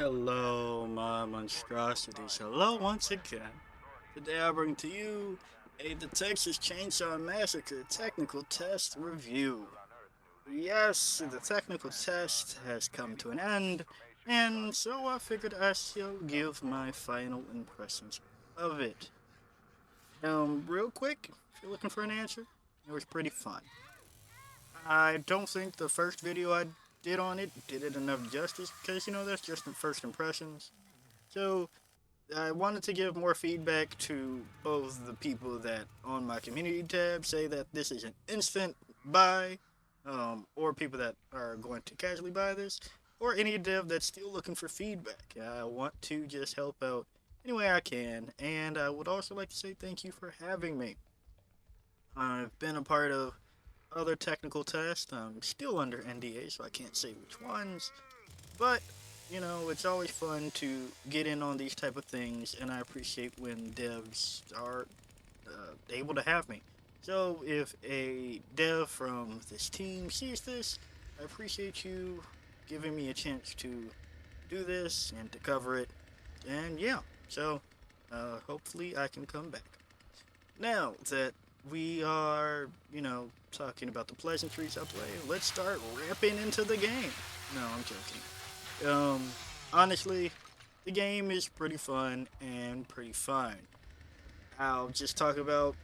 Hello, my monstrosities. Hello once again. Today I bring to you the Texas Chainsaw Massacre technical test review. Yes, the technical test has come to an end, and so I figured I shall give my final impressions of it. Real quick, if you're looking for an answer, it was pretty fun. I don't think the first video I did on it did it enough justice because, that's just the first impressions. So I wanted to give more feedback to both the people that on my community tab say that this is an instant buy, or people that are going to casually buy this, or any dev that's still looking for feedback. I want to just help out any way I can, and I would also like to say thank you for having me. I've been a part of other technical tests. I'm still under NDA, so I can't say which ones, but it's always fun to get in on these type of things, and I appreciate when devs are able to have me. So if a dev from this team sees this, I appreciate you giving me a chance to do this and to cover it. And yeah, so hopefully I can come back. Now that we are, talking about the pleasantries I play, let's start rapping into the game. No, I'm joking. Honestly, the game is pretty fun and pretty fine. I'll just talk about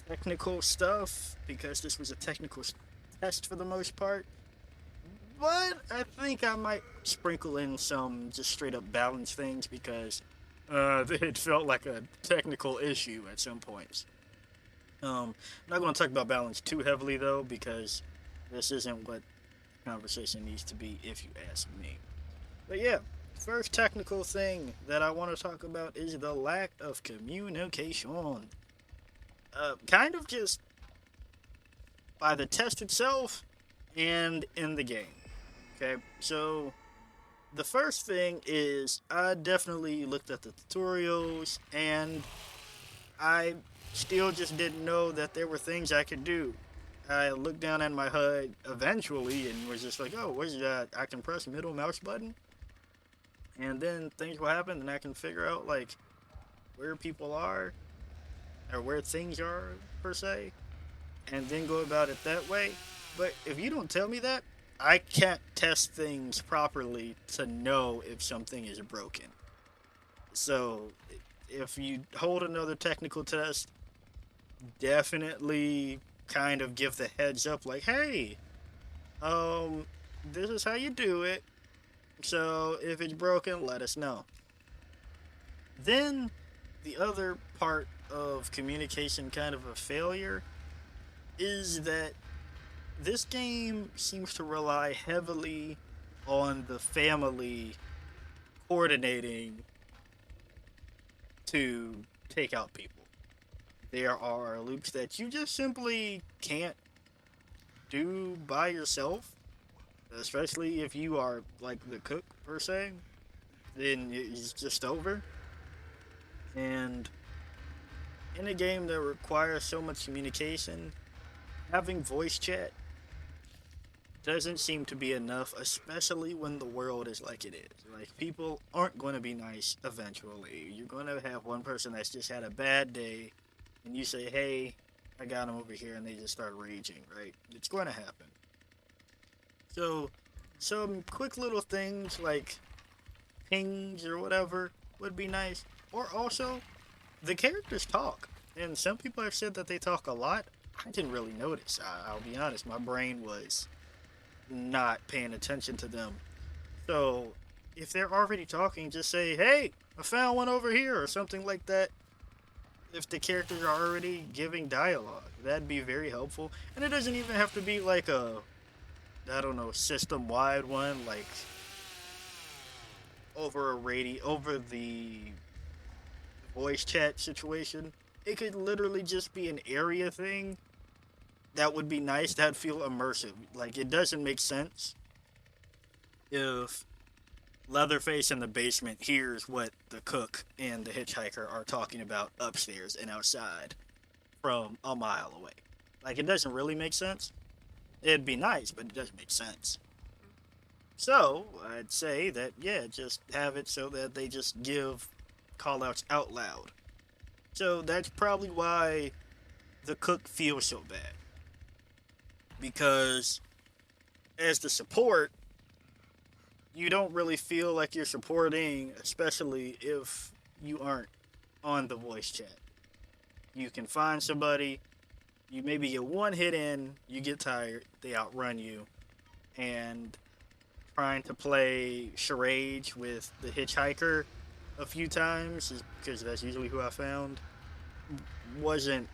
technical stuff because this was a technical test for the most part. But I think I might sprinkle in some just straight up balance things because it felt like a technical issue at some points. I'm not going to talk about balance too heavily though because this isn't what conversation needs to be if you ask me. But yeah, first technical thing that I want to talk about is the lack of communication. Kind of just by the test itself and in the game. Okay, so the first thing is I definitely looked at the tutorials and I still just didn't know that there were things I could do. I looked down at my HUD eventually and was just like, oh, what's that? I can press middle mouse button and then things will happen and I can figure out like where people are or where things are per se and then go about it that way. But if you don't tell me that, I can't test things properly to know if something is broken. So if you hold another technical test, definitely kind of give the heads up like, hey, um, this is how you do it. So if it's broken, let us know. Then the other part of communication kind of a failure is that this game seems to rely heavily on the family coordinating to take out people. There are loops that you just simply can't do by yourself, especially if you are like the cook per se, then it's just over. And in a game that requires so much communication, having voice chat doesn't seem to be enough, especially when the world is like it is. Like, people aren't going to be nice eventually. You're going to have one person that's just had a bad day, and you say, hey, I got him over here, and they just start raging, right? It's going to happen. So, some quick little things like pings or whatever would be nice. Or also, the characters talk. And some people have said that they talk a lot. I didn't really notice. I'll be honest, my brain was not paying attention to them. So, if they're already talking, just say, hey, I found one over here, or something like that. If the characters are already giving dialogue, that'd be very helpful. And it doesn't even have to be like a, I don't know, system wide one, like over the voice chat situation. It could literally just be an area thing that would be nice. That'd feel immersive. Like, it doesn't make sense if Leatherface in the basement hears what the cook and the hitchhiker are talking about upstairs and outside from a mile away. Like, it doesn't really make sense. It'd be nice, but it doesn't make sense. So I'd say that yeah, just have it so that they just give callouts out loud. So that's probably why the cook feels so bad, because as the support, you don't really feel like you're supporting, especially if you aren't on the voice chat. You can find somebody, you maybe get one hit in, you get tired, they outrun you, and trying to play charades with the hitchhiker a few times, because that's usually who I found, wasn't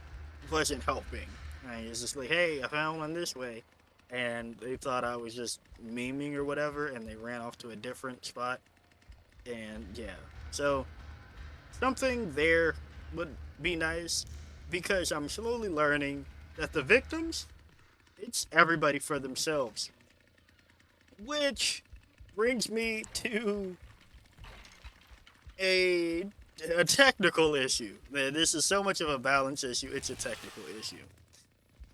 wasn't helping. Right? It's just like, hey, I found one this way, and they thought I was just memeing or whatever, and they ran off to a different spot. And yeah, so something there would be nice, because I'm slowly learning that the victims, it's everybody for themselves, which brings me to a a technical issue. Man, this is so much of a balance issue. It's a technical issue.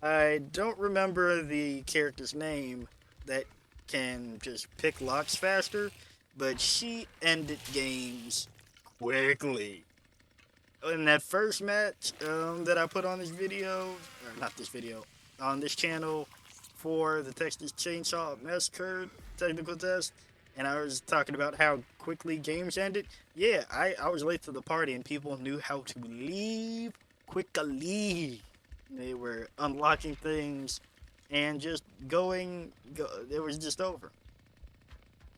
I don't remember the character's name that can just pick locks faster, but she ended games quickly. In that first match that I put on this video, or not this video, on this channel for the Texas Chainsaw Massacre technical test, and I was talking about how quickly games ended. Yeah, I was late to the party and people knew how to leave quickly. They were unlocking things and just it was just over.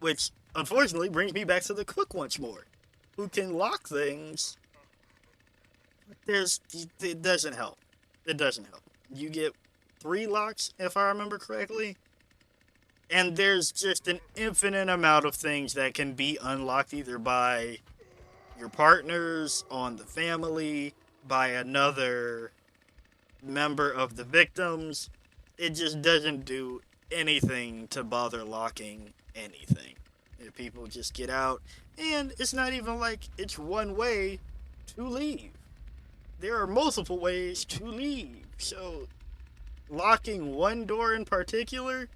Which unfortunately brings me back to the cook once more, who can lock things. It doesn't help. It doesn't help. You get 3 locks, if I remember correctly, and there's just an infinite amount of things that can be unlocked either by your partners, on the family, by another member of the victims. It just doesn't do anything to bother locking anything. If people just get out, and it's not even like it's one way to leave. There are multiple ways to leave. So locking one door in particular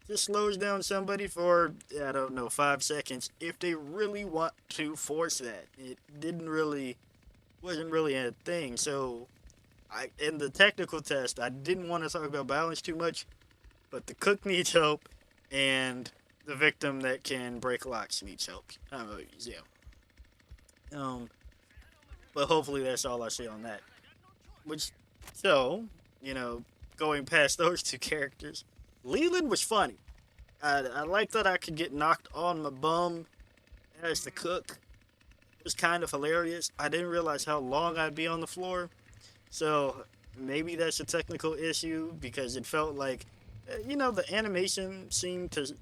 just slows down somebody for, I don't know, 5 seconds if they really want to force that. It wasn't really a thing. So in the technical test, I didn't want to talk about balance too much, but the cook needs help, and the victim that can break locks needs help. Yeah. Um, but hopefully that's all I say on that. Which, so, you know, going past those two characters, Leland was funny. I like that I could get knocked on my bum as the cook. It was kind of hilarious. I didn't realize how long I'd be on the floor. So maybe that's a technical issue, because it felt like, the animation seemed to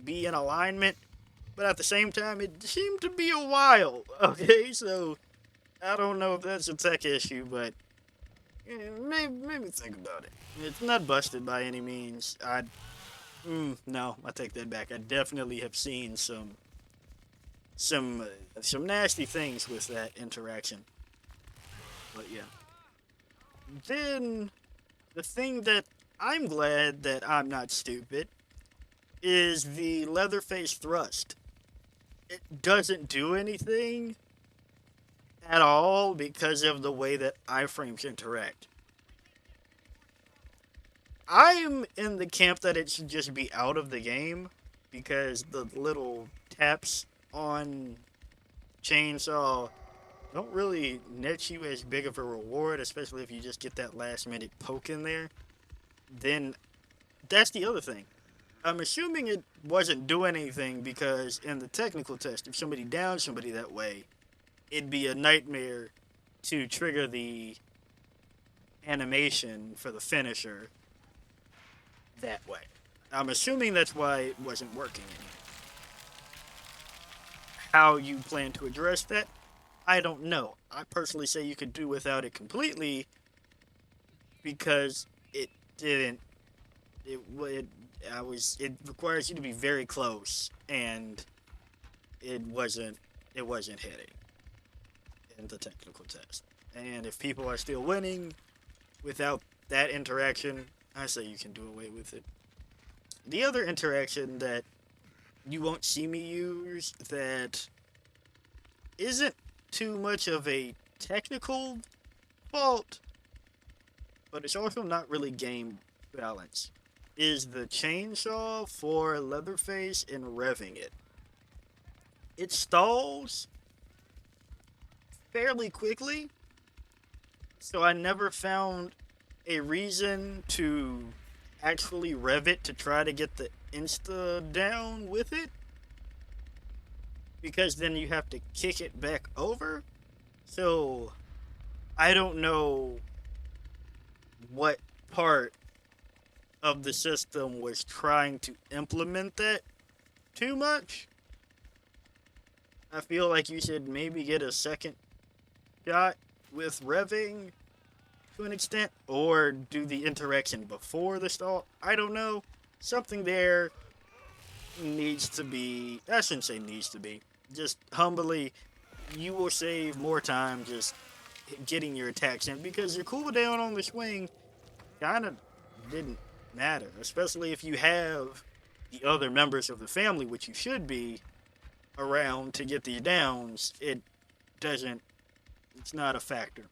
be in alignment, but at the same time, it seemed to be a while. Okay, so I don't know if that's a tech issue, but maybe think about it. It's not busted by any means. No, I take that back. I definitely have seen some nasty things with that interaction. But yeah. Then the thing that I'm glad that I'm not stupid is the Leatherface thrust. It doesn't do anything at all because of the way that iframes interact. I'm in the camp that it should just be out of the game, because the little taps on chainsaw don't really net you as big of a reward, especially if you just get that last minute poke in there. Then that's the other thing. I'm assuming it wasn't doing anything because in the technical test, if somebody downs somebody that way, it'd be a nightmare to trigger the animation for the finisher that way. I'm assuming that's why it wasn't working anymore. How you plan to address that, I don't know. I personally say you could do without it completely, because it didn't. It it requires you to be very close, and it wasn't hitting in the technical test. And if people are still winning without that interaction, I say you can do away with it. The other interaction that you won't see me use that isn't too much of a technical fault, but it's also not really game balance, is the chainsaw for Leatherface and revving it. It stalls fairly quickly, so I never found a reason to actually rev it to try to get the insta down with it, because then you have to kick it back over. So I don't know what part of the system was trying to implement that too much. I feel like you should maybe get a second shot with revving to an extent, or do the interaction before the stall. I don't know. Something there needs to be. I shouldn't say needs to be. Just humbly, you will save more time just getting your attacks in, because your cooldown on the swing kind of didn't matter, especially if you have the other members of the family, which you should be, around to get these downs. It doesn't. It's not a factor.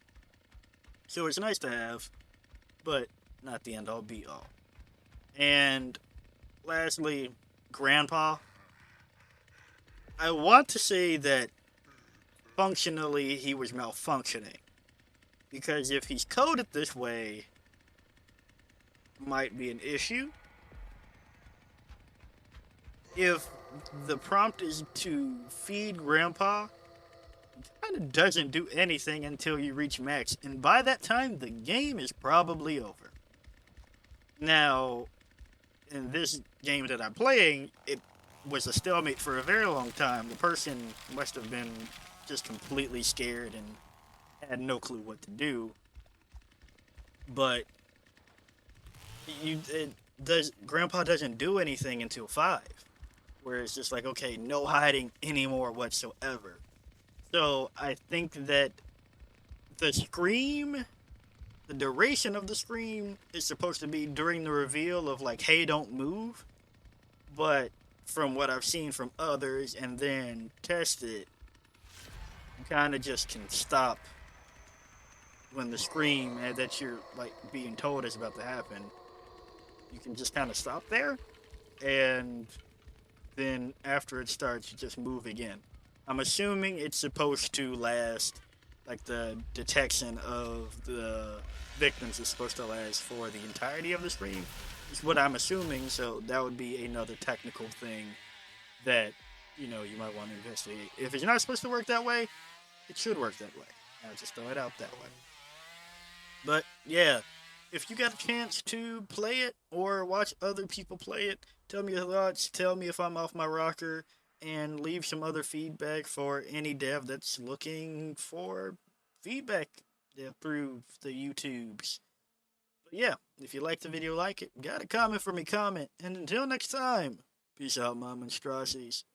So it's nice to have, but not the end all be all. And lastly, Grandpa. I want to say that functionally he was malfunctioning, because if he's coded this way, might be an issue. If the prompt is to feed Grandpa, it kind of doesn't do anything until you reach max, and by that time the game is probably over. Now, in this game that I'm playing, it was a stalemate for a very long time. The person must have been just completely scared and had no clue what to do. But it does. Grandpa doesn't do anything until 5, where it's just like, okay, no hiding anymore whatsoever. So I think that the scream, the duration of the scream is supposed to be during the reveal of like, hey, don't move. But from what I've seen from others and then tested, you kind of just can stop when the scream that you're like being told is about to happen. You can just kind of stop there, and then after it starts, you just move again. I'm assuming it's supposed to last, like the detection of the victims is supposed to last for the entirety of the stream. Is what I'm assuming. So that would be another technical thing that you might want to investigate. If it's not supposed to work that way, it should work that way. I'll just throw it out that way. But yeah, if you got a chance to play it or watch other people play it, tell me your thoughts. Tell me if I'm off my rocker, and leave some other feedback for any dev that's looking for feedback through the YouTubes. But yeah, if you like the video, like it. Got a comment for me, comment. And until next time, peace out, my monstrosities.